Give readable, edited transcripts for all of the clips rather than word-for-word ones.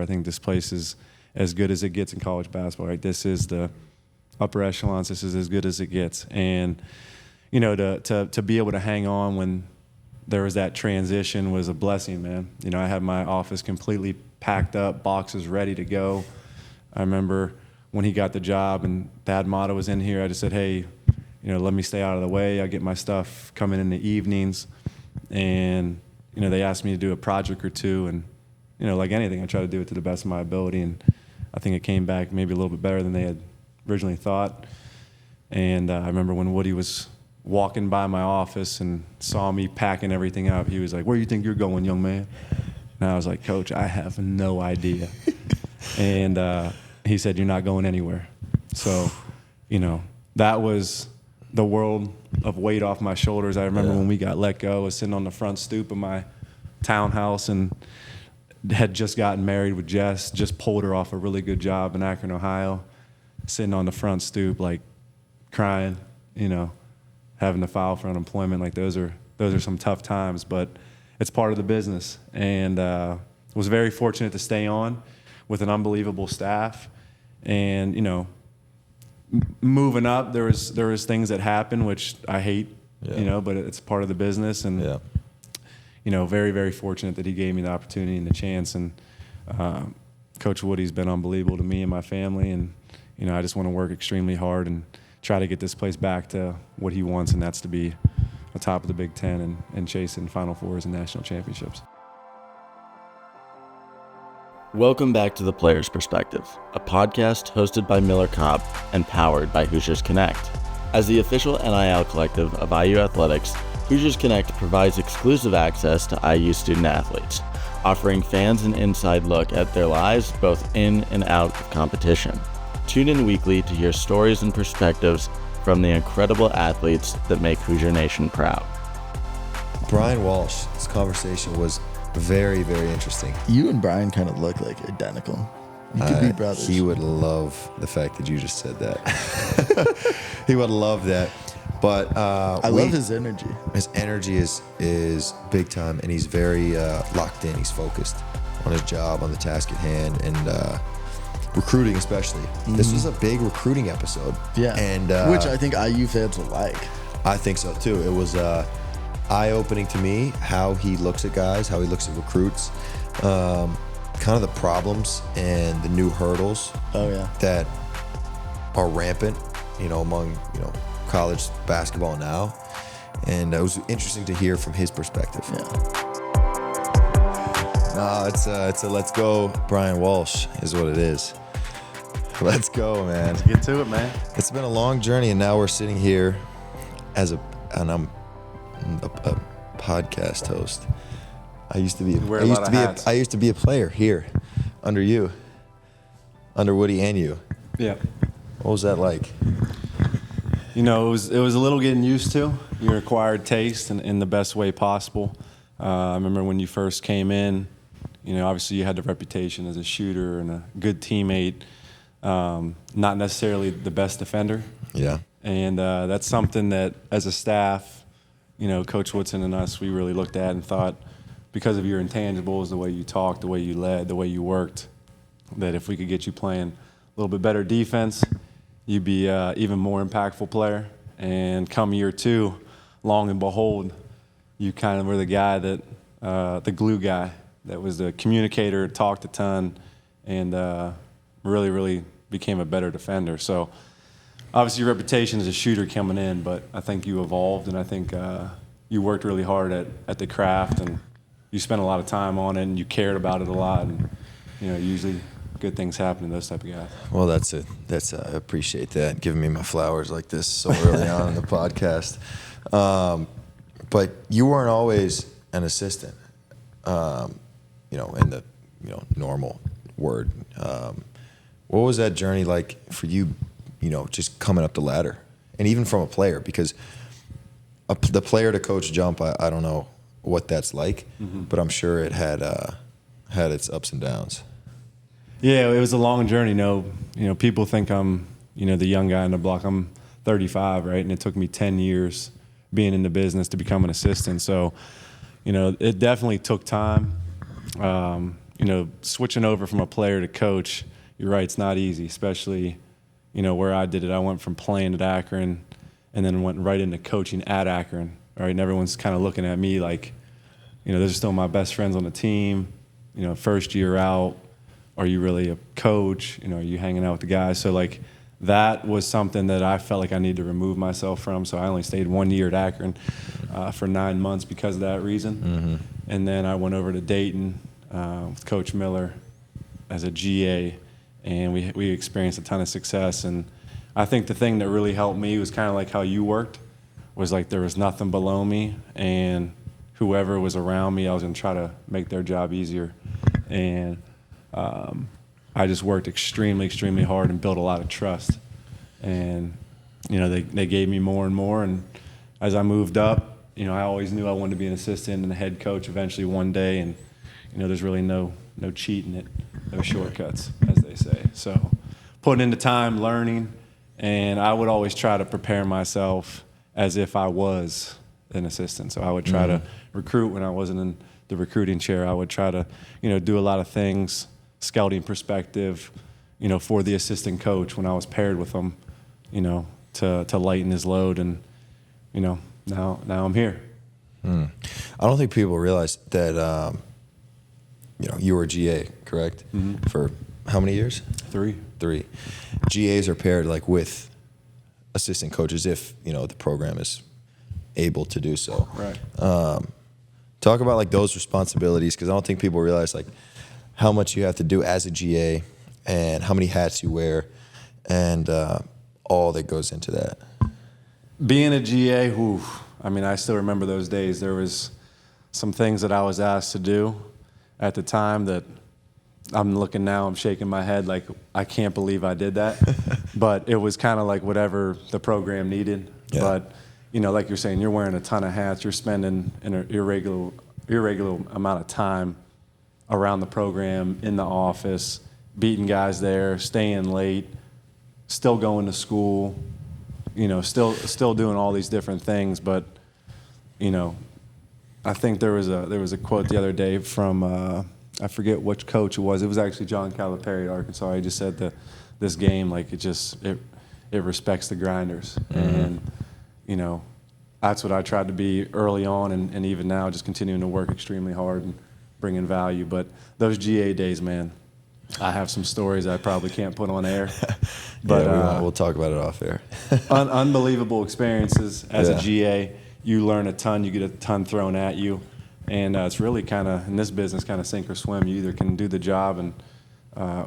I think this place is as good as it gets in college basketball, right? This is the upper echelons. This is as good as it gets. And, you know, to be able to hang on when there was that transition was a blessing, man. You know, I had my office completely packed up, boxes ready to go. I remember when he got the job and Thad Matta was in here, I just said, hey, you know, let me stay out of the way. I get my stuff coming in the evenings. And, you know, they asked me to do a project or two. And, you know, like anything, I try to do it to the best of my ability. And I think it came back maybe a little bit better than they had originally thought. And I remember when Woody was walking by my office and saw me packing everything up, he was like, where do you think you're going, young man? And I was like, Coach, I have no idea. And he said, you're not going anywhere. So, you know, that was the world of weight off my shoulders. I remember when we got let go, I was sitting on the front stoop of my townhouse and had just gotten married with Jess, just pulled her off a really good job in Akron, Ohio, sitting on the front stoop, like crying, you know, having to file for unemployment. Like those are some tough times, but it's part of the business. And was very fortunate to stay on with an unbelievable staff. And, you know, moving up, there was things that happened, which I hate, you know, but it's part of the business. And, you know, very, very fortunate that he gave me the opportunity and the chance. And Coach Woody's been unbelievable to me and my family. And, you know, I just want to work extremely hard and try to get this place back to what he wants, and that's to be atop of the Big Ten and chasing Final Fours and national championships. Welcome back to The Player's Perspective, a podcast hosted by Miller Kopp and powered by Hoosiers Connect. As the official NIL collective of IU Athletics, Hoosiers Connect provides exclusive access to IU student athletes, offering fans an inside look at their lives both in and out of competition. Tune in weekly to hear stories and perspectives from the incredible athletes that make Hoosier Nation proud. Brian Walsh, this conversation was very, very interesting. You and Brian kind of look like identical. You could be brothers. He would love the fact that you just said that. He would love that. But I love his energy. His energy is big time, and he's very locked in. He's focused on his job, on the task at hand, and recruiting especially. This was a big recruiting episode. Yeah, and which I think IU fans will like. I think so too. It was eye-opening to me how he looks at guys, how he looks at recruits, kind of the problems and the new hurdles that are rampant, you know, among, you know, college basketball now. And it was interesting to hear from his perspective. Yeah. No, it's a let's go Brian Walsh is what it is. Let's go, man. Let's get to it, man. It's been a long journey, and now we're sitting here and I'm a podcast host. I used to be a player here under you, under Woody and you. Yeah. What was that like? You know, it was a little getting used to your acquired taste in the best way possible. I remember when you first came in, you know, obviously you had the reputation as a shooter and a good teammate, not necessarily the best defender. Yeah. And that's something that as a staff, you know, Coach Woodson and us, we really looked at and thought, because of your intangibles, the way you talked, the way you led, the way you worked, that if we could get you playing a little bit better defense, you'd be even more impactful player. And come year two, long and behold, you kind of were the guy that, the glue guy, that was the communicator, talked a ton, and really, really became a better defender. So obviously your reputation as a shooter coming in, but I think you evolved, and I think you worked really hard at the craft, and you spent a lot of time on it, and you cared about it a lot, and, you know, usually good things happen to those type of guys. Well, that's I appreciate that, giving me my flowers like this so early on in the podcast. But you weren't always an assistant, you know, in the, you know, normal word. What was that journey like for you, you know, just coming up the ladder, and even from a player? Because the player to coach jump, I don't know what that's like, but I'm sure it had its ups and downs. Yeah, it was a long journey. You know, people think I'm, you know, the young guy on the block. I'm 35, right? And it took me 10 years being in the business to become an assistant. So, you know, it definitely took time. switching over from a player to coach, you're right, it's not easy, especially, where I did it. I went from playing at Akron and then went right into coaching at Akron, right? And everyone's kind of looking at me like, those are still my best friends on the team. First year out, are you really a coach? Are you hanging out with the guys? So, like, that was something that I felt like I needed to remove myself from. So I only stayed 1 year at Akron for 9 months because of that reason. Mm-hmm. And then I went over to Dayton with Coach Miller as a GA, and we experienced a ton of success. And I think the thing that really helped me was kind of like how you worked, was like there was nothing below me, and whoever was around me, I was going to try to make their job easier. And I just worked extremely, extremely hard and built a lot of trust. And, they gave me more and more. And as I moved up, I always knew I wanted to be an assistant and a head coach eventually one day. And, there's really no cheating it, no shortcuts, as they say. So putting in the time, learning, and I would always try to prepare myself as if I was an assistant. So I would try to recruit when I wasn't in the recruiting chair. I would try to, do a lot of things, scouting perspective, for the assistant coach when I was paired with him, to lighten his load. And, now I'm here. I don't think people realize that, you were GA, correct? Mm-hmm. For how many years? 3. 3. GAs are paired like with assistant coaches if, the program is able to do so. Right. Talk about like those responsibilities, because I don't think people realize like how much you have to do as a GA and how many hats you wear and all that goes into that. Being a GA, I still remember those days. There was some things that I was asked to do at the time that I'm looking now, I'm shaking my head like I can't believe I did that. But it was kind of like whatever the program needed. Yeah. But, like you're saying, you're wearing a ton of hats. You're spending an irregular amount of time around the program, in the office, beating guys there, staying late, still going to school, still doing all these different things. But, I think there was a quote the other day from I forget which coach it was. It was actually John Calipari at Arkansas. He just said that this game, like, it respects the grinders. And, that's what I tried to be early on, and even now, just continuing to work extremely hard and bringing value. But those GA days, man, I have some stories I probably can't put on air. But yeah, we'll talk about it off air. Unbelievable experiences as Yeah. a GA. You learn a ton. You get a ton thrown at you. And it's really kind of, in this business, kind of sink or swim. You either can do the job and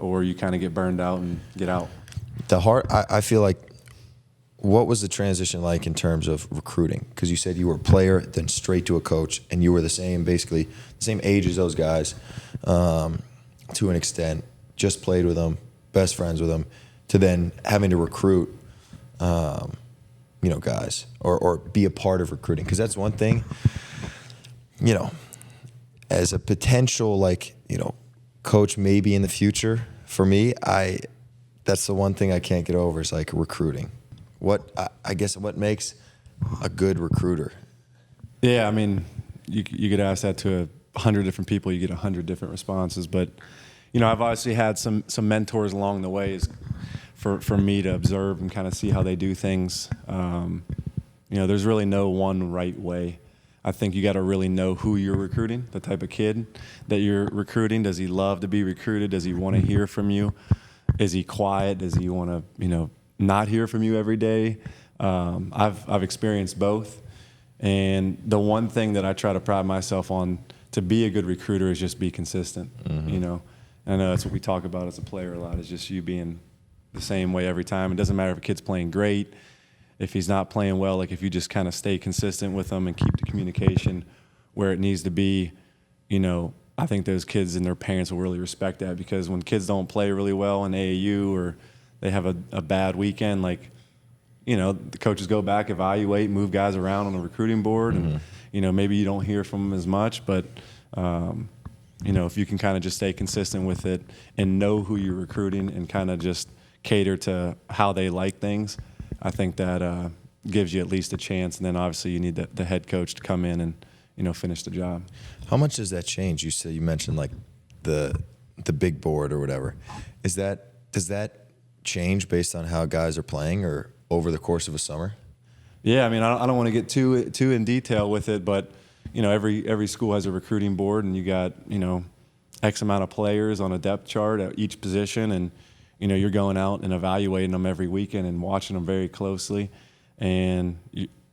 or you kind of get burned out and get out. I feel like, what was the transition like in terms of recruiting? Because you said you were a player, then straight to a coach, and you were basically the same age as those guys, to an extent, just played with them, best friends with them, to then having to recruit, guys, or be a part of recruiting. Because that's one thing, as a potential, coach maybe in the future, for me, that's the one thing I can't get over is like recruiting. I guess what makes a good recruiter? Yeah, you could ask that to 100 different people, you get 100 different responses. But, I've obviously had some mentors along the way for me to observe and kind of see how they do things. There's really no one right way. I think you got to really know who you're recruiting, the type of kid that you're recruiting. Does he love to be recruited? Does he want to hear from you? Is he quiet? Does he want to, not hear from you every day? I've experienced both. And the one thing that I try to pride myself on to be a good recruiter is just be consistent. Mm-hmm. I know that's what we talk about as a player a lot, is just you being the same way every time. It doesn't matter if a kid's playing great, if he's not playing well, like if you just kind of stay consistent with them and keep the communication where it needs to be, I think those kids and their parents will really respect that, because when kids don't play really well in AAU or they have a bad weekend, the coaches go back, evaluate, move guys around on the recruiting board, and maybe you don't hear from them as much, but if you can kind of just stay consistent with it and know who you're recruiting and kind of just cater to how they like things, I think that gives you at least a chance. And then obviously you need the head coach to come in and finish the job. How much does that change? You mentioned the big board or whatever. Does that change based on how guys are playing or over the course of a summer? Yeah, I mean, I don't want to get too in detail with it, but every school has a recruiting board, and you got X amount of players on a depth chart at each position, and you're going out and evaluating them every weekend and watching them very closely, and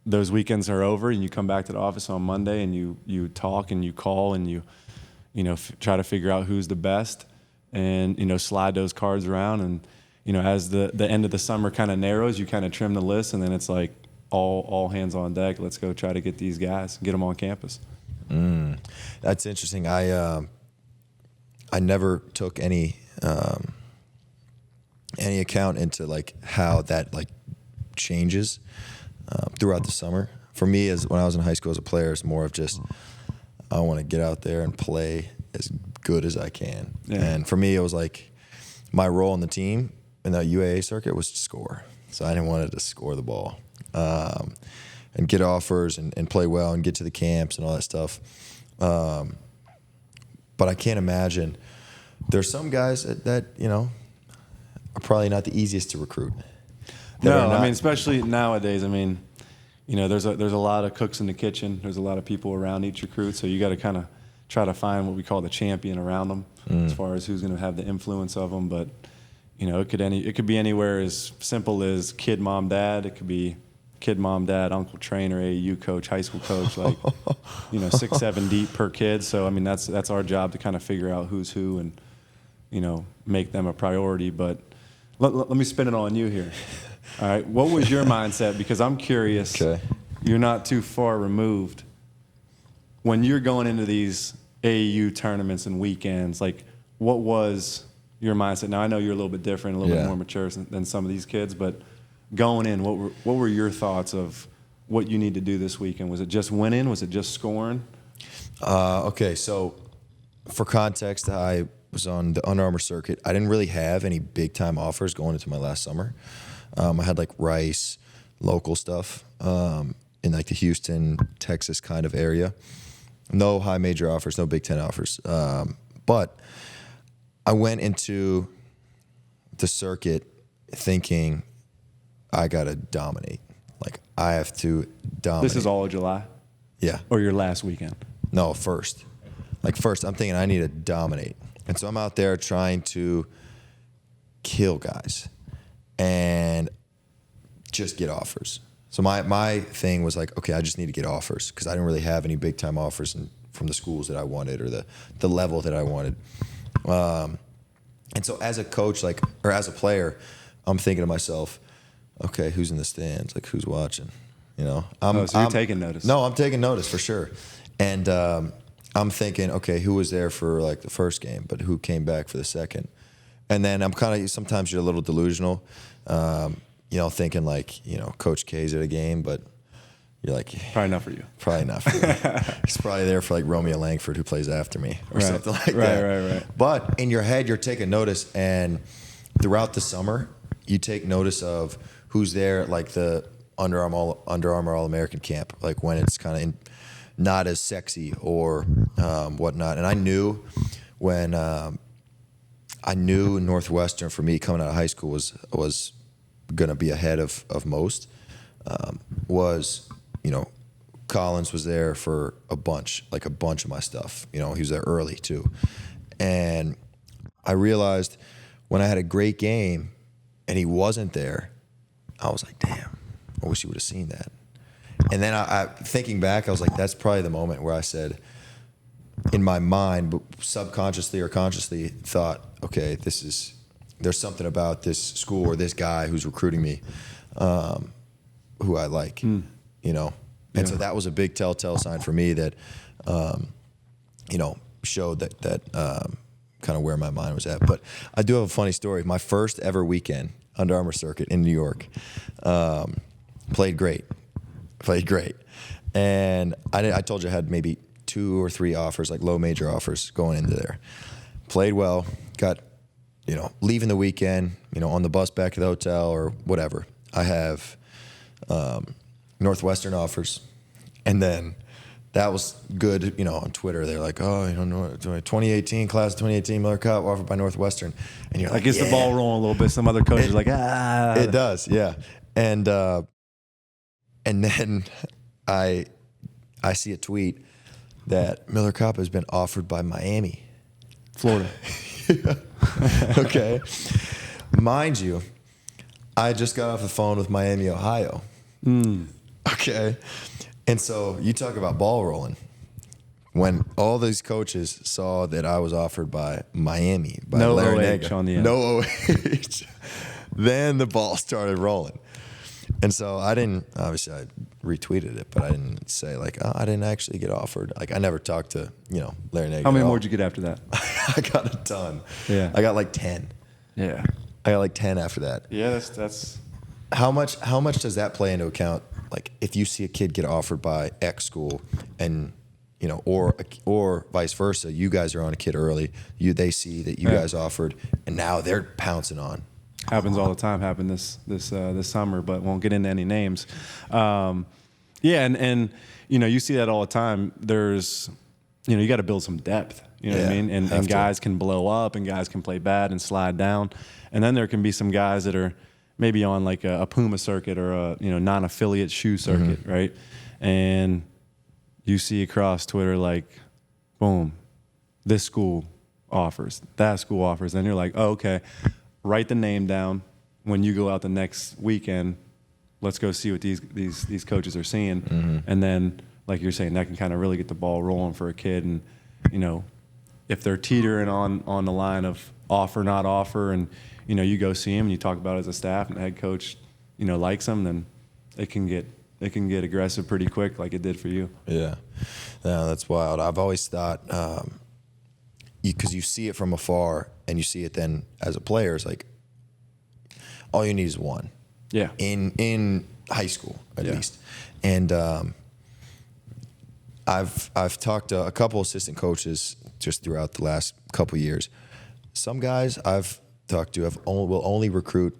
those weekends are over, and you come back to the office on Monday, and you talk and you call and you try to figure out who's the best, and slide those cards around, and as the end of the summer kind of narrows, you kind of trim the list, and then it's like all hands on deck. Let's go try to get these guys, get them on campus. That's interesting. I never took any account into like how that like changes throughout the summer. For me, as when I was in high school as a player, it's more of just I want to get out there and play as good as I can. Yeah. And for me, it was like my role in the team in the UAA circuit was to score. So I didn't want to score the ball. And get offers and play well and get to the camps and all that stuff. But I can't imagine there's some guys that are probably not the easiest to recruit. No, I mean, especially nowadays. I mean, there's a lot of cooks in the kitchen. There's a lot of people around each recruit, so you got to kind of try to find what we call the champion around them, as far as who's going to have the influence of them. But it could be anywhere as simple as kid, mom, dad. It could be kid, mom, dad, uncle, trainer, AAU coach, high school coach, like 6, 7 deep per kid. So I mean, that's our job to kind of figure out who's who and make them a priority. But let me spin it on you here. All right, what was your mindset? Because I'm curious. Okay. You're not too far removed. When you're going into these AAU tournaments and weekends, like what was your mindset? Now I know you're a little bit different, a little bit more mature than some of these kids, but going in, what were your thoughts of what you need to do this weekend? Was it just winning? Was it just scoring? Okay, so for context, I was on the Under Armour circuit. I didn't really have any big-time offers going into my last summer. I had like Rice, local stuff in like the Houston, Texas kind of area. No high major offers, no Big Ten offers. But I went into the circuit thinking I got to dominate. Like, I have to dominate. This is all of July? Yeah. Or your last weekend? No, first. I'm thinking I need to dominate. And so I'm out there trying to kill guys and just get offers. So my thing was like, okay, I just need to get offers because I didn't really have any big-time offers from the schools that I wanted or the level that I wanted. And so as a coach, or as a player, I'm thinking to myself, okay, who's in the stands? Like, who's watching? So you're taking notice. No, I'm taking notice for sure. And I'm thinking, okay, who was there for like the first game, but who came back for the second? And then I'm kind of, sometimes you're a little delusional, thinking like, Coach K's at a game, but you're like, probably not for you. Probably not for me. He's probably there for like Romeo Langford, who plays after me, or something like that. Right. But in your head, you're taking notice, and throughout the summer, you take notice of who's there at like the Under Armour All-American camp, like when it's kind of not as sexy or whatnot. And I knew when I knew Northwestern for me coming out of high school was going to be ahead of most. Collins was there for a bunch of my stuff. He was there early too. And I realized when I had a great game and he wasn't there, I was like, damn, I wish he would have seen that. And then I thinking back, I was like, that's probably the moment where I said, in my mind, but subconsciously or consciously thought, okay, there's something about this school or this guy who's recruiting me who I like, And so that was a big telltale sign for me that, showed that kind of where my mind was at. But I do have a funny story. My first ever weekend, Under Armour circuit in New York, played great. And I told you I had maybe 2 or 3 offers, like low major offers going into there. Played well, got, leaving the weekend, on the bus back to the hotel or whatever. I have Northwestern offers, and then that was good, on Twitter. They're like, oh, 2018, class of 2018, Miller Cup offered by Northwestern. And you're like, Gets the ball rolling a little bit. Some other coaches are like, It does, yeah. And then I see a tweet that Miller Cup has been offered by Miami. Florida. Okay. Mind you, I just got off the phone with Miami, Ohio. Okay. And so you talk about ball rolling. When all these coaches saw that I was offered by Miami, by No Larry OH Naga, on the end. no OH, then the ball started rolling. And so obviously I retweeted it, but I didn't say like, oh, I didn't actually get offered. Like I never talked to, Larry Naga. How many more did you get after that? I got a ton. Yeah. I got like 10. Yeah. I got like 10 after that. Yeah, that's How much does that play into account? Like if you see a kid get offered by X school and, or vice versa, you guys are on a kid early, they see that you guys offered and now they're pouncing on. happens all the time. Happened this summer, but won't get into any names. And you see that all the time. There's, you got to build some depth. You know what I mean? And guys can blow up, and guys can play bad and slide down, and then there can be some guys that are maybe on like a Puma circuit or a non-affiliate shoe circuit, right? And you see across Twitter like, boom, this school offers, that school offers, and you're like, oh, okay. Write the name down. When you go out the next weekend, let's go see what these coaches are seeing. And then, like you're saying, that can kind of really get the ball rolling for a kid. And, if they're teetering on the line of offer, not offer, and, you go see them and you talk about it as a staff and the head coach, likes them, then it can get aggressive pretty quick like it did for you. Yeah. No, that's wild. I've always thought, because you see it from afar and you see it then as a player, it's like all you need is one. Yeah. In high school at least. And I've talked to a couple assistant coaches just throughout the last couple of years. Some guys I've talked to will only recruit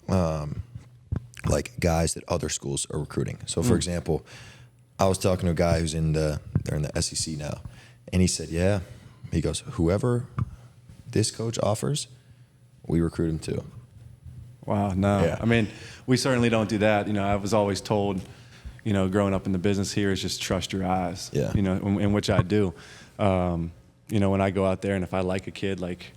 like guys that other schools are recruiting. So for example, I was talking to a guy who's they're in the SEC now, and he said, yeah. He goes, whoever this coach offers, we recruit him too. Wow, no. Yeah. I mean, we certainly don't do that. I was always told, growing up in the business here is just trust your eyes. Yeah. In which I do. When I go out there and if I like a kid, like,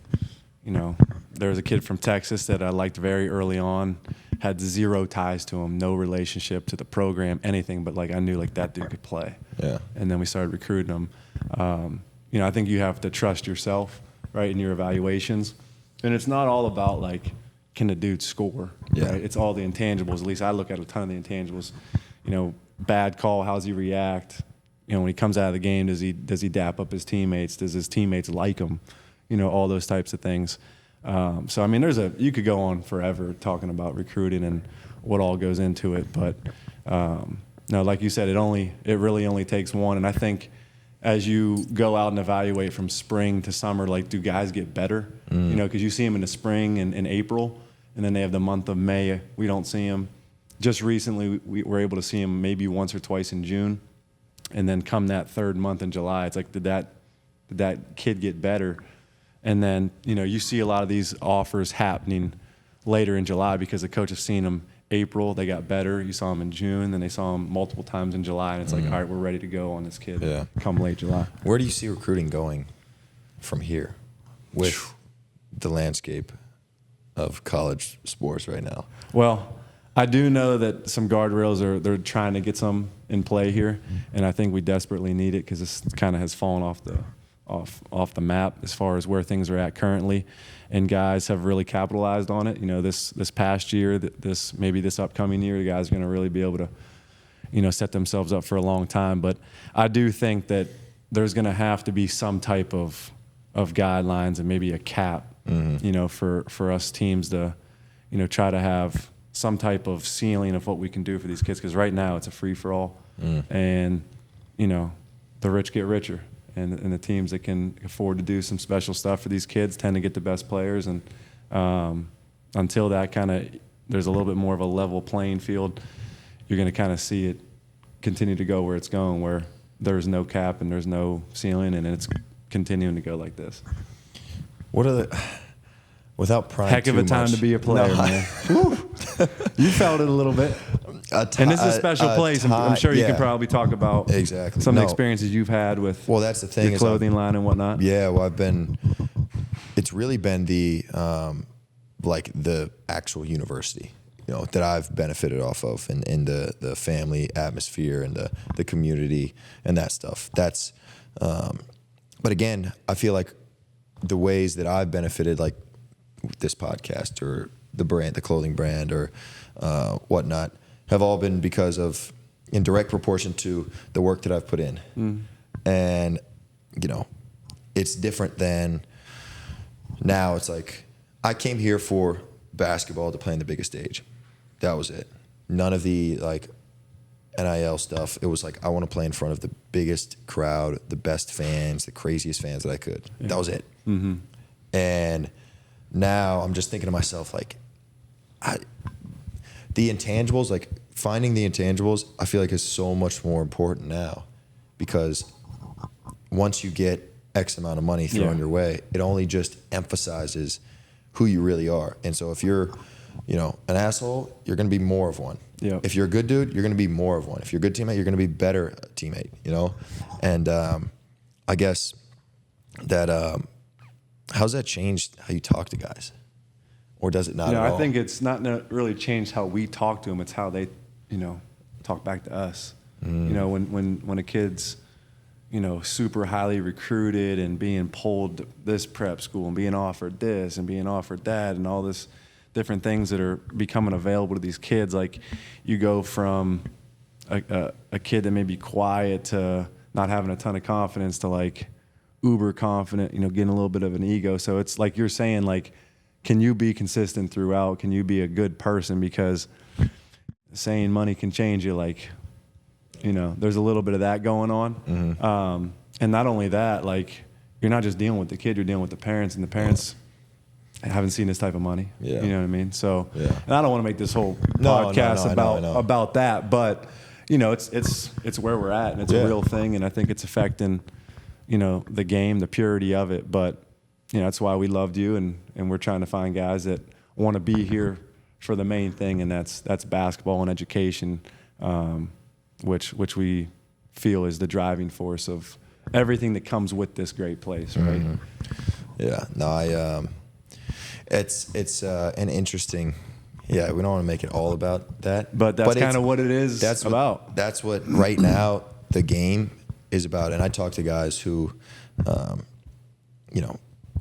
there was a kid from Texas that I liked very early on, had zero ties to him, no relationship to the program, anything, but like I knew like that dude could play. Yeah. And then we started recruiting him. I think you have to trust yourself, right, in your evaluations. And it's not all about, like, can the dude score, right? It's all the intangibles. At least I look at a ton of the intangibles. Bad call, how's he react? When he comes out of the game, does he dap up his teammates? Does his teammates like him? All those types of things. So, I mean, you could go on forever talking about recruiting and what all goes into it. But, no, like you said, it really only takes one. And I think as you go out and evaluate from spring to summer, like, do guys get better? Because you see them in the spring and in April, and then they have the month of May. We don't see them. Just recently, we were able to see them maybe once or twice in June, and then come that third month in July, it's like, did that kid get better? And then, you see a lot of these offers happening later in July because the coach has seen them April, they got better. You saw them in June, then they saw them multiple times in July, and it's like, all right, we're ready to go on this kid come late July. Where do you see recruiting going from here with the landscape of college sports right now? Well, I do know that some guardrails they're trying to get some in play here, and I think we desperately need it because this kind of has fallen off the map as far as where things are at currently, and guys have really capitalized on it. This past year, this upcoming year, the guys are going to really be able to, set themselves up for a long time. But I do think that there's going to have to be some type of guidelines and maybe a cap, for us teams to, try to have some type of ceiling of what we can do for these kids. Because right now it's a free for all, and the rich get richer. And the teams that can afford to do some special stuff for these kids tend to get the best players. And until that there's a little bit more of a level playing field, you're going to kind of see it continue to go where it's going, where there's no cap and there's no ceiling, and it's continuing to go like this. What are the without prying Heck of a too time much- to be a player, No, man. You felt it a little bit. And this is a special place. I'm sure you can probably talk about Exactly. some of the No. experiences you've had with Well, that's the thing. your is clothing line and whatnot. Yeah, well, it's really been the like the actual university, that I've benefited off of, and in the family atmosphere and the community and that stuff. That's, but again, I feel like the ways that I've benefited, like this podcast or the brand, the clothing brand or whatnot, have all been because of, in direct proportion to the work that I've put in. And, it's different than now. It's like, I came here for basketball to play on the biggest stage. That was it. None of the like NIL stuff. It was like, I want to play in front of the biggest crowd, the best fans, the craziest fans that I could. Yeah. That was it. Mm-hmm. And now I'm just thinking to myself, like, the intangibles, like finding the intangibles, I feel like is so much more important now, because once you get X amount of money thrown your way, it only just emphasizes who you really are. And so if you're, an asshole, you're going to be more of one. Yeah. If you're a good dude, you're going to be more of one. If you're a good teammate, you're going to be better teammate, And I guess that, how's that changed how you talk to guys? Or does it not at all? I think it's not really changed how we talk to them. It's how they, talk back to us. When a kid's, super highly recruited and being pulled to this prep school and being offered this and being offered that and all this different things that are becoming available to these kids. Like, you go from a kid that may be quiet to not having a ton of confidence to like uber confident, getting a little bit of an ego. So it's like you're saying, like, can you be consistent throughout? Can you be a good person? Because saying money can change you, like, there's a little bit of that going on. Mm-hmm. And not only that, like, you're not just dealing with the kid, you're dealing with the parents, and the parents haven't seen this type of money. Yeah. You know what I mean? So, and I don't want to make this whole No, podcast I know. about that, but it's where we're at, and it's a real thing, and I think it's affecting, the game, the purity of it. But that's why we loved you, and we're trying to find guys that want to be here for the main thing, and that's basketball and education, which we feel is the driving force of everything that comes with this great place, right? Mm-hmm. Yeah. No, it's an interesting. Yeah, we don't want to make it all about that, but that's kind of what it is. That's about. That's what right now the game is about. And I talk to guys who,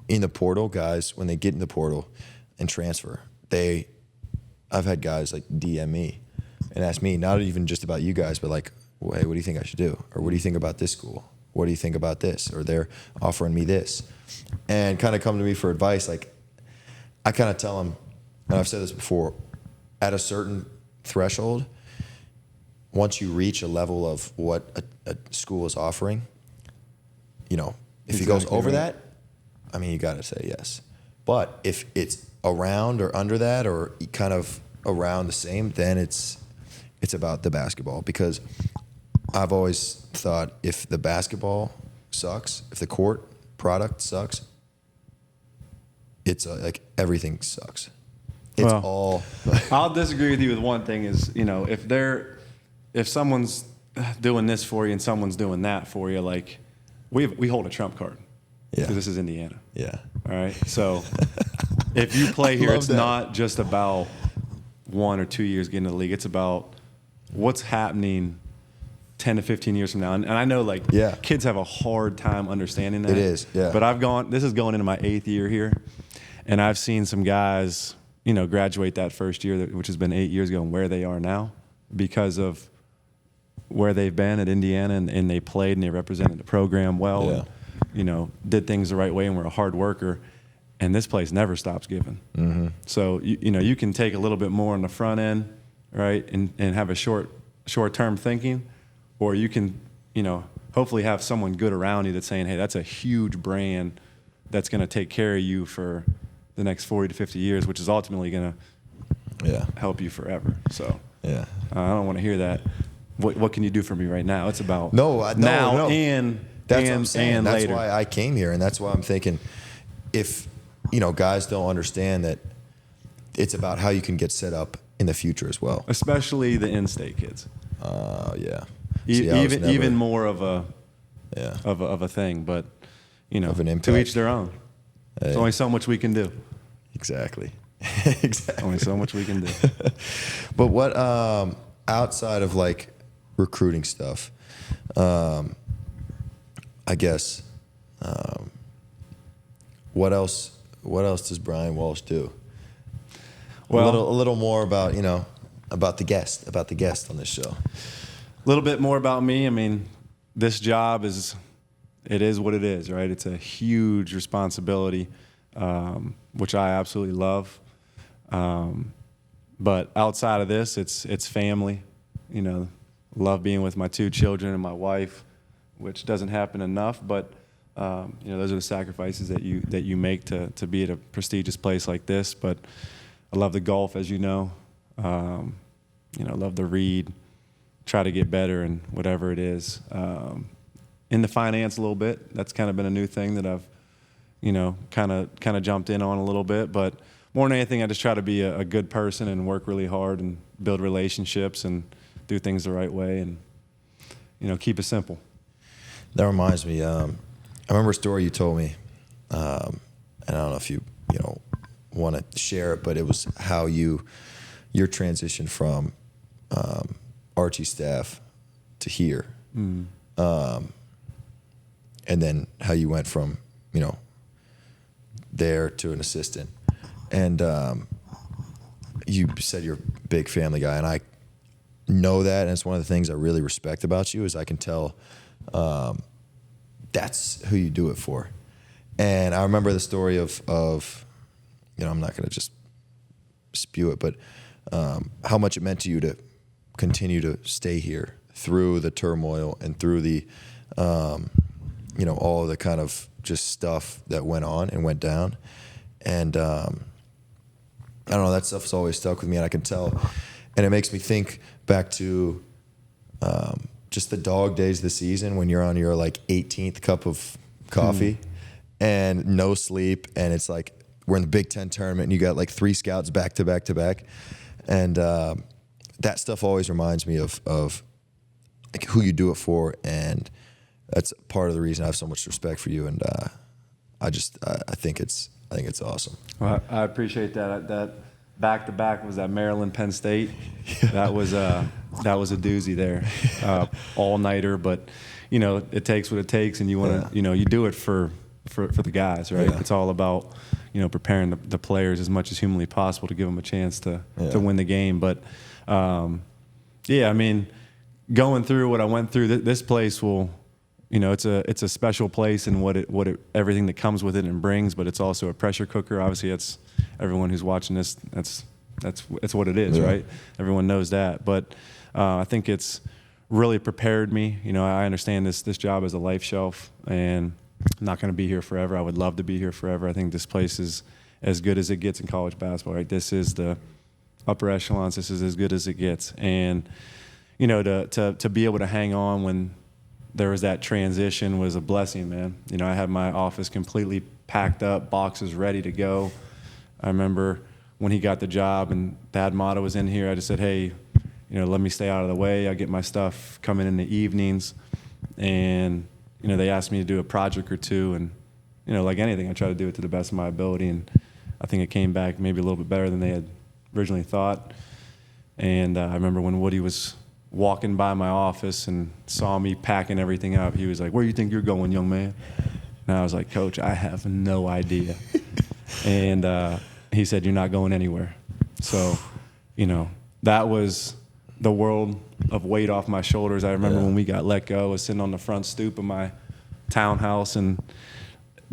in the portal, guys, when they get in the portal and transfer, I've had guys like DM me and ask me, not even just about you guys, but like, well, hey, what do you think I should do? Or what do you think about this school? What do you think about this? Or they're offering me this, and kind of come to me for advice. Like, I kind of tell them, and I've said this before, at a certain threshold, once you reach a level of what a school is offering, if he goes over that, I mean, you got to say yes. But if it's around or under that or kind of around the same, then it's about the basketball. Because I've always thought, if the basketball sucks, if the court product sucks, it's like everything sucks. It's all. I'll disagree with you with one thing is, if someone's doing this for you and someone's doing that for you, like, we hold a trump card. Yeah. Because this is Indiana. Yeah. All right. So if you play here, it's not just about 1 or 2 years getting to the league. It's about what's happening 10 to 15 years from now. And I know, like, kids have a hard time understanding that. It is, yeah. But this is going into my 8th year here, and I've seen some guys, graduate that first year, which has been 8 years ago, and where they are now because of where they've been at Indiana, and they played and they represented the program well. Yeah. And, did things the right way, and were a hard worker. And this place never stops giving. Mm-hmm. So, you can take a little bit more on the front end, right, and have a short-term thinking, or you can, hopefully have someone good around you that's saying, hey, that's a huge brand that's going to take care of you for the next 40 to 50 years, which is ultimately going to help you forever. So I don't want to hear that what can you do for me right now? It's about no, now no. and That's and, what I'm saying. and That's later. why I came here, and that's why I'm thinking, if guys don't understand that, it's about how you can get set up in the future as well. Especially the in-state kids. Yeah. Even more of a Yeah. of a thing, but Of an to impact. each their own. There's only so much we can do. Exactly. Exactly. Only so much we can do. But what outside of like recruiting stuff, I guess, what else does Brian Walsh do? Well, a little more about about the guest on this show. A little bit more about me. I mean, this job is what it is, right? It's a huge responsibility, which I absolutely love. But outside of this, it's family. Love being with my 2 children and my wife, which doesn't happen enough. But those are the sacrifices that you make to be at a prestigious place like this. But I love the golf, as you know. Love to read, try to get better in whatever it is. In the finance a little bit. That's kind of been a new thing that I've, kind of jumped in on a little bit. But more than anything, I just try to be a good person and work really hard and build relationships and do things the right way and, keep it simple. That reminds me. I remember a story you told me, and I don't know if you want to share it, but it was how your transition from Archie staff to here, and then how you went from there to an assistant, and you said you're a big family guy, and I know that, and it's one of the things I really respect about you is I can tell that's who you do it for. And I remember the story of I'm not going to just spew it, but how much it meant to you to continue to stay here through the turmoil and through the all of the kind of just stuff that went on and went down. And I don't know, that stuff's always stuck with me, and I can tell. And it makes me think back to just the dog days of the season when you're on your like 18th cup of coffee and no sleep, and it's like we're in the Big Ten tournament and you got like 3 scouts back to back to back. And that stuff always reminds me of like who you do it for, and that's part of the reason I have so much respect for you. And I think it's awesome. Well, I appreciate that. That back to back was that Maryland Penn State. That was a doozy there, all nighter. But it takes what it takes, and you want to you do it for the guys, right? Yeah. It's all about preparing the players as much as humanly possible to give them a chance to win the game. But I mean, going through what I went through, this place will. It's a special place and what it everything that comes with it and brings, but it's also a pressure cooker. Obviously, that's everyone who's watching this. That's what it is, right? Everyone knows that. But I think it's really prepared me. I understand this job is a life shelf, and I'm not going to be here forever. I would love to be here forever. I think this place is as good as it gets in college basketball. Right? This is the upper echelons. This is as good as it gets, and to be able to hang on when there was that transition was a blessing, man. I had my office completely packed up, boxes ready to go. I remember when he got the job and Thad Mata was in here, I just said, hey, let me stay out of the way. I get my stuff coming in the evenings. And, they asked me to do a project or two. And, like anything, I try to do it to the best of my ability. And I think it came back maybe a little bit better than they had originally thought. And I remember when Woody was walking by my office and saw me packing everything up, he was like, where do you think you're going, young man? And I was like, Coach, I have no idea. And he said, you're not going anywhere. So, that was the world of weight off my shoulders. I remember when we got let go, I was sitting on the front stoop of my townhouse and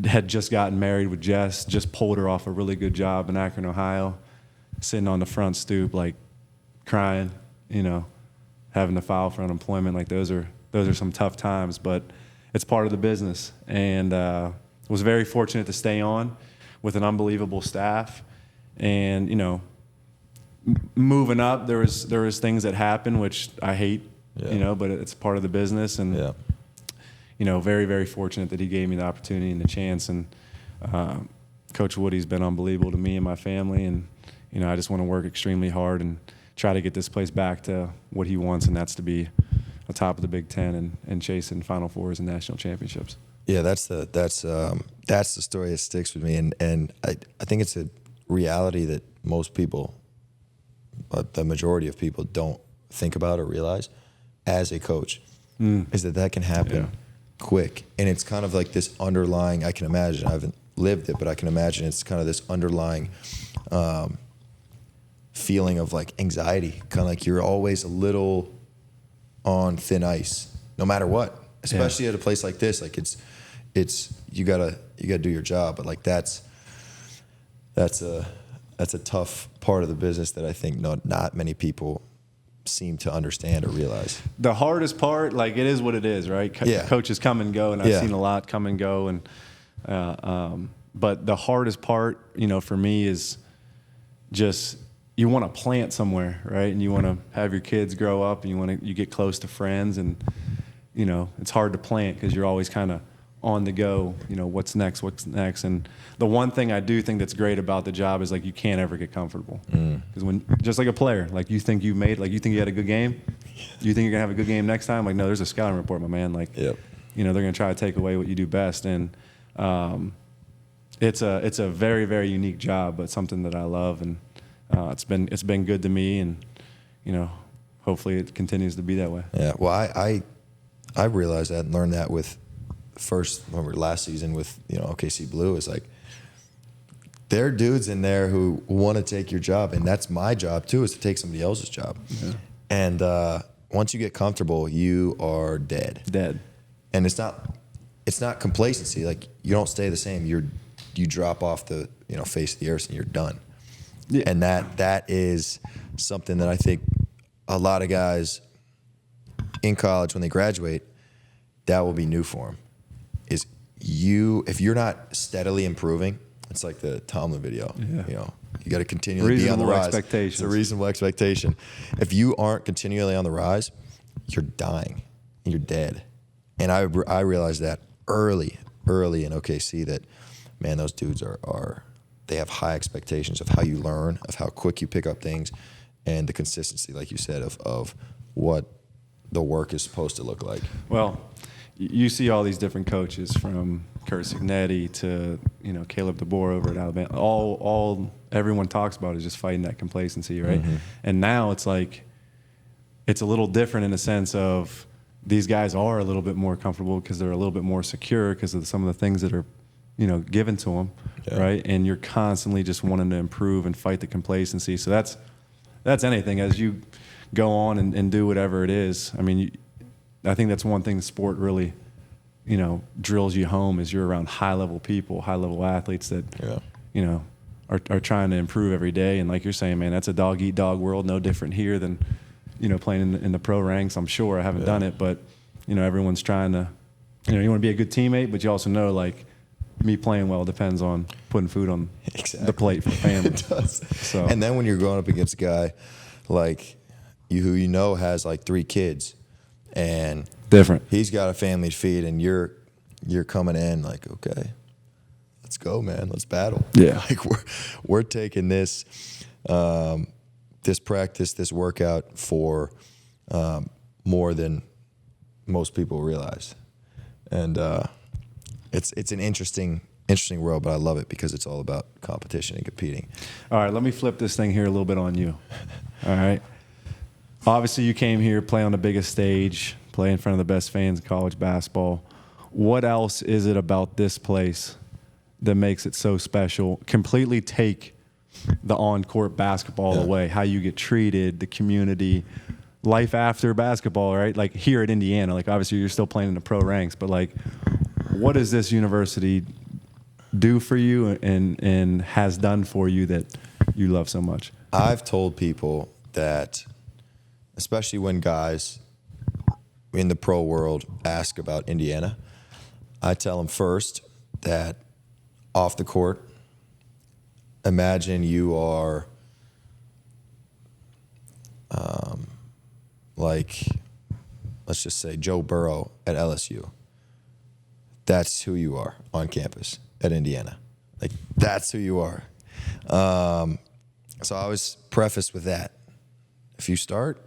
had just gotten married with Jess, just pulled her off a really good job in Akron, Ohio, sitting on the front stoop, like crying, having to file for unemployment. Like those are some tough times, but it's part of the business. And was very fortunate to stay on with an unbelievable staff. And moving up, there was things that happened which I hate you know, but it's part of the business. And, you know, very, very fortunate that he gave me the opportunity and the chance. And Coach Woody's been unbelievable to me and my family. And, you know, I just want to work extremely hard and try to get this place back to what he wants, and that's to be on top of the Big Ten and chasing Final Fours and national championships. Yeah, that's the story that sticks with me, and I think it's a reality that most people, but the majority of people, don't think about or realize as a coach, is that can happen quick. And it's kind of like this underlying, I can imagine, I haven't lived it, but I can imagine it's kind of this underlying feeling of like anxiety, kind of like you're always a little on thin ice, no matter what, especially at a place like this. Like it's you gotta do your job, but like that's a tough part of the business that I think not many people seem to understand or realize. The hardest part, like, it is what it is, right? Coaches come and go, and I've seen a lot come and go, and but the hardest part, you know, for me is just, you want to plant somewhere, right? And you want to have your kids grow up, and you get close to friends, and, you know, it's hard to plant because you're always kind of on the go, you know, what's next. And the one thing I do think that's great about the job is, like, you can't ever get comfortable. Because when, just like a player, like, you think you had a good game, you think you're gonna have a good game next time, like, no, there's a scouting report, my man. Like, you know, they're gonna try to take away what you do best. And it's a very, very unique job, but something that I love, and it's been good to me, and, you know, hopefully it continues to be that way. Yeah, well, I realized that and learned that with last season with, you know, OKC Blue, is like, there are dudes in there who want to take your job, and that's my job too, is to take somebody else's job. And once you get comfortable, you are dead. And it's not complacency. Like, you don't stay the same. You drop off the, you know, face of the earth, and you're done. And that is something that I think a lot of guys in college, when they graduate, that will be new for them. Is if you're not steadily improving, it's like the Tomlin video. You know, you got to continually be on the rise. It's a reasonable expectation. If you aren't continually on the rise, you're dying. You're dead. And I realized that early in OKC, that, man, those dudes they have high expectations of how you learn, of how quick you pick up things, and the consistency, like you said, of what the work is supposed to look like. Well, you see all these different coaches, from Kurt Signetti to, you know, Caleb DeBoer over at Alabama. All everyone talks about is just fighting that complacency, right? And now it's like, it's a little different in the sense of, these guys are a little bit more comfortable because they're a little bit more secure because of some of the things that are, you know, given to them, right? And you're constantly just wanting to improve and fight the complacency. So that's anything as you go on and do whatever it is. I mean, I think that's one thing the sport really, you know, drills you home, is you're around high-level people, high-level athletes that, you know, are trying to improve every day. And like you're saying, man, that's a dog-eat-dog world, no different here than, you know, playing in the pro ranks. I'm sure I haven't done it, but, you know, everyone's trying to, you know, you want to be a good teammate, but you also know, like, me playing well depends on putting food on the plate for the family. It does. So. And then when you're going up against a guy like you, who you know has like 3 kids, and different, he's got a family to feed, and you're coming in like, okay, let's go, man, let's battle. Yeah, like we're taking this this practice, this workout for more than most people realize, and it's an interesting world, but I love it because it's all about competition and competing. All right, let me flip this thing here a little bit on you. All right. Obviously, you came here, play on the biggest stage, play in front of the best fans in college basketball. What else is it about this place that makes it so special? Completely take the on-court basketball away, how you get treated, the community, life after basketball, right? Like here at Indiana, like obviously you're still playing in the pro ranks, but like, what does this university do for you and has done for you that you love so much? I've told people that, especially when guys in the pro world ask about Indiana, I tell them first that off the court, imagine you are like let's just say Joe Burrow at LSU. That's who you are on campus at Indiana. Like, that's who you are. So I always preface with that. If you start,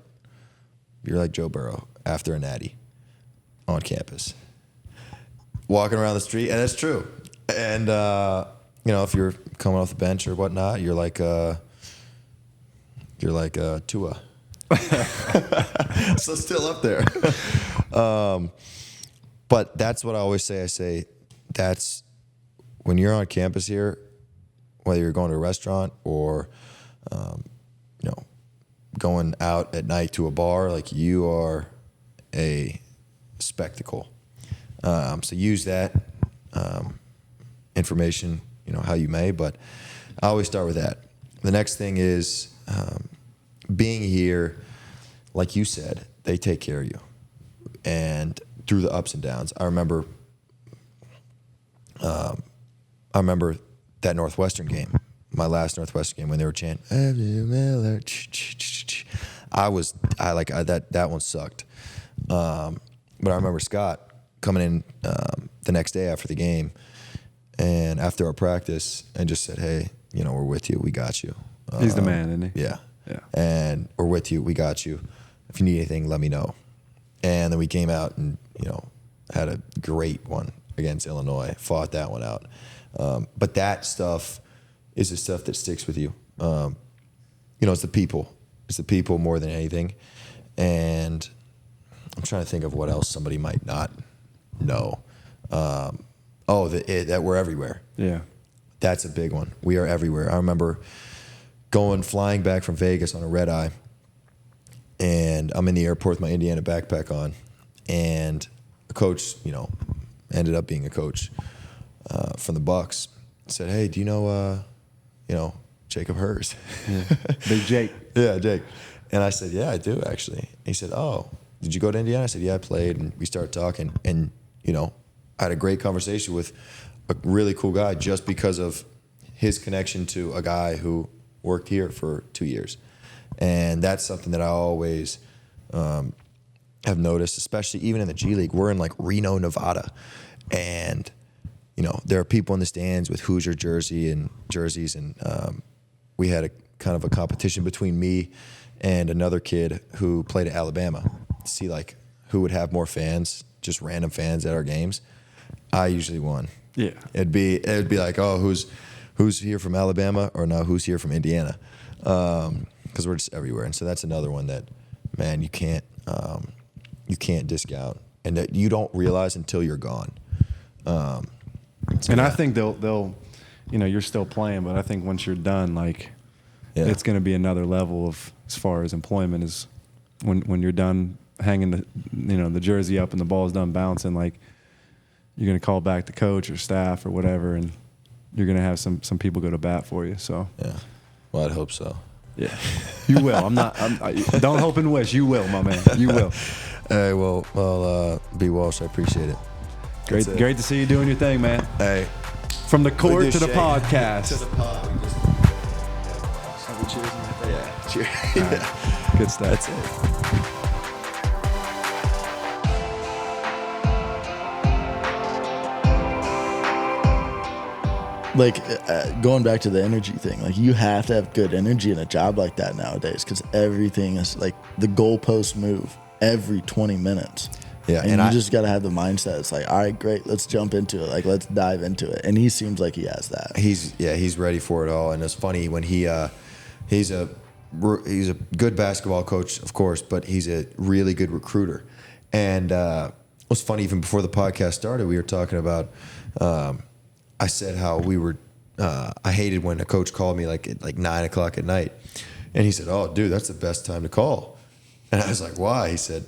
you're like Joe Burrow after a natty on campus. Walking around the street, and that's true. And, if you're coming off the bench or whatnot, you're like Tua. So still up there. But that's what I always say. I say that's when you're on campus here, whether you're going to a restaurant or, going out at night to a bar, like, you are a spectacle. So use that information, how you may, but I always start with that. The next thing is being here, like you said, they take care of you. And through the ups and downs, I remember that Northwestern game, my last Northwestern game, when they were chanting, Andrew Miller, that one sucked. But I remember Scott coming in the next day after the game and after our practice and just said, hey, we're with you. We got you. He's the man, isn't he? Yeah. Yeah. And we're with you. We got you. If you need anything, let me know. And then we came out and, had a great one against Illinois, fought that one out. But that stuff is the stuff that sticks with you. It's the people. It's the people more than anything. And I'm trying to think of what else somebody might not know. That we're everywhere. Yeah. That's a big one. We are everywhere. I remember flying back from Vegas on a red eye, and I'm in the airport with my Indiana backpack on, and a coach, ended up being a coach from the Bucks, said, hey, do you know Jacob Hurst? Yeah. Big Jake. Yeah, Jake. And I said, yeah, I do, actually. And he said, oh, did you go to Indiana? I said, yeah, I played. And we started talking. And, I had a great conversation with a really cool guy just because of his connection to a guy who worked here for 2 years. And that's something that I always have noticed, especially even in the G League. We're in, like, Reno, Nevada. And, there are people in the stands with Hoosier jerseys. And we had a kind of a competition between me and another kid who played at Alabama to see, like, who would have more fans, just random fans at our games. I usually won. Yeah. It'd be like, oh, who's here from Alabama, or no, who's here from Indiana? Because we're just everywhere. And so that's another one that, man, you can't discount, and that you don't realize until you're gone. I think they'll you're still playing, but I think once you're done, like, it's going to be another level of, as far as employment, is when you're done hanging the jersey up and the ball's done bouncing, like, you're going to call back the coach or staff or whatever, and you're going to have some people go to bat for you. So yeah, well, I'd hope so. Yeah, you will. Don't hope and wish. You will, my man. You will. Hey, well, B. Walsh, I appreciate it. Great to see you doing your thing, man. Hey, from the court to the podcast. To the pod. Yeah, cheers. Yeah. Good stuff. That's it. Like, going back to the energy thing, like, you have to have good energy in a job like that nowadays, because everything is, like, the goalposts move every 20 minutes. Yeah, and you just got to have the mindset. It's like, all right, great, let's jump into it. Like, let's dive into it. And he seems like he has that. He's ready for it all. And it's funny when he's a good basketball coach, of course, but he's a really good recruiter. And it was funny, even before the podcast started, we were talking about. I said how I hated when a coach called me at 9:00 at night, and he said, "Oh, dude, that's the best time to call." And I was like, "Why?" He said,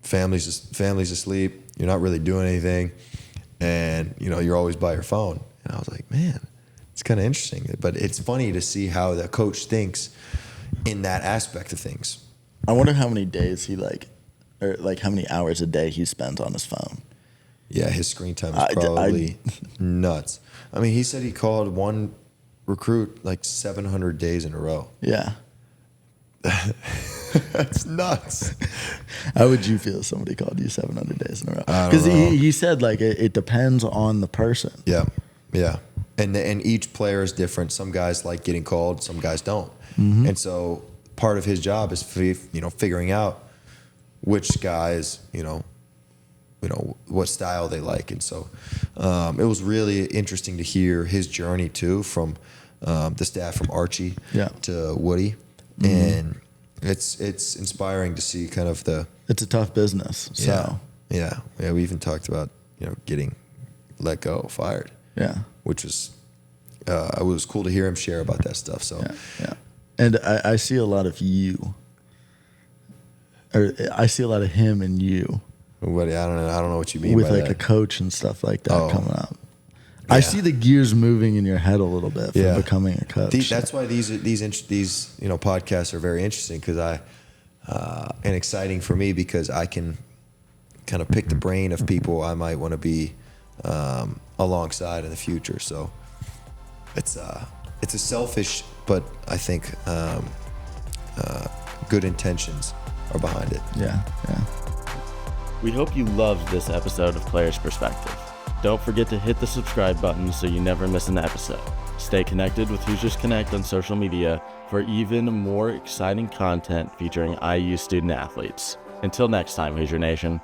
"Family's asleep. You're not really doing anything, and you're always by your phone." And I was like, "Man, it's kind of interesting." But it's funny to see how the coach thinks in that aspect of things. I wonder how many days how many hours a day he spends on his phone. Yeah, his screen time is probably nuts. I mean, he said he called one recruit like 700 days in a row. Yeah. That's nuts. How would you feel if somebody called you 700 days in a row? I don't Because know. he said like it depends on the person. Yeah, yeah. And each player is different. Some guys like getting called, some guys don't. And so part of his job is figuring out which guys what style they like. And so it was really interesting to hear his journey too, from the staff from Archie to Woody, and it's inspiring to see kind of It's a tough business. So yeah. We even talked about getting let go, fired. Yeah. Which was it was cool to hear him share about that stuff. So Yeah. And I see a lot of you, or I see a lot of him in you what I don't know what you mean with by like that. a coach and stuff like that coming up. Yeah. I see the gears moving in your head a little bit for becoming a coach. That's why these podcasts are very interesting, because and exciting for me, because I can kind of pick the brain of people I might want to be alongside in the future. So it's a selfish, but I think good intentions are behind it. Yeah. We hope you loved this episode of Players Perspective. Don't forget to hit the subscribe button so you never miss an episode. Stay connected with Hoosiers Connect on social media for even more exciting content featuring IU student athletes. Until next time, Hoosier Nation.